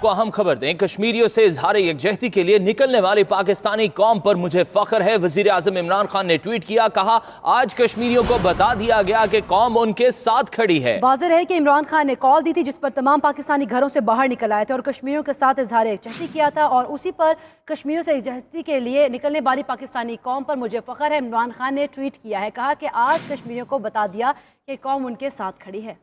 کو اہم خبر دیں، کشمیریوں سے اظہار یکجہتی کے لیے نکلنے والی پاکستانی قوم پر مجھے فخر ہے۔ وزیر اعظم عمران خان نے ٹویٹ کیا، کہا آج کشمیریوں کو بتا دیا گیا کہ قوم ان کے ساتھ کھڑی ہے۔ واضح ہے کہ عمران خان نے کال دی تھی جس پر تمام پاکستانی گھروں سے باہر نکل آئے تھے اور کشمیریوں کے ساتھ اظہار یکجہتی کیا تھا، اور اسی پر کشمیریوں سے یکجہتی کے لیے نکلنے والی پاکستانی قوم پر مجھے فخر ہے۔ عمران خان نے ٹویٹ کیا ہے، کہا کہ آج کشمیریوں کو بتا دیا کہ قوم ان کے ساتھ کھڑی ہے۔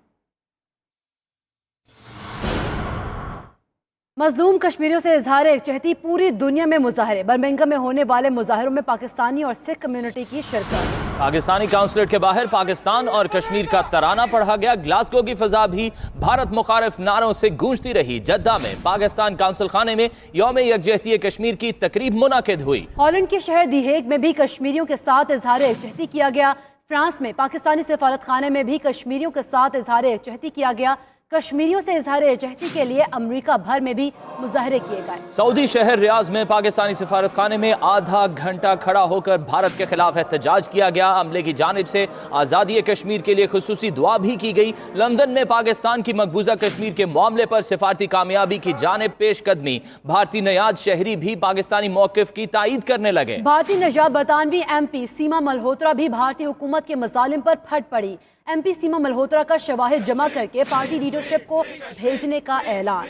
مظلوم کشمیریوں سے اظہار یکجہتی، پوری دنیا میں مظاہرے، برمنگھم میں ہونے والے مظاہروں میں پاکستانی اور سکھ کمیونٹی کی شرکت۔ پاکستانی قونصلیٹ کے باہر پاکستان اور کشمیر کا ترانہ پڑھا گیا۔ گلاسگو کی فضا بھی بھارت مخالف نعروں سے گونجتی رہی۔ جدہ میں پاکستان قونصل خانے میں یوم یکجہتی کشمیر کی تقریب منعقد ہوئی۔ ہالینڈ کے شہر دی ہیگ میں بھی کشمیریوں کے ساتھ اظہار یکجہتی کیا گیا۔ فرانس میں پاکستانی سفارت خانے میں بھی کشمیریوں کے ساتھ اظہار یکجہتی کیا گیا۔ کشمیریوں سے اظہار یکجہتی کے لیے امریکہ بھر میں بھی مظاہرے کیے گئے۔ سعودی شہر ریاض میں پاکستانی سفارت خانے میں آدھا گھنٹہ کھڑا ہو کر بھارت کے خلاف احتجاج کیا گیا۔ عملے کی جانب سے آزادی کشمیر کے لیے خصوصی دعا بھی کی گئی۔ لندن میں پاکستان کی مقبوضہ کشمیر کے معاملے پر سفارتی کامیابی کی جانب پیش قدمی، بھارتی نژاد شہری بھی پاکستانی موقف کی تائید کرنے لگے۔ بھارتی نژاد برطانوی ایم پی سیما ملہوترا بھی بھارتی حکومت کے مظالم پر پھٹ پڑی۔ ایم پی سیما ملہوترا کا شواہد جمع کر کے پارٹی لیڈرشپ کو بھیجنے کا اعلان۔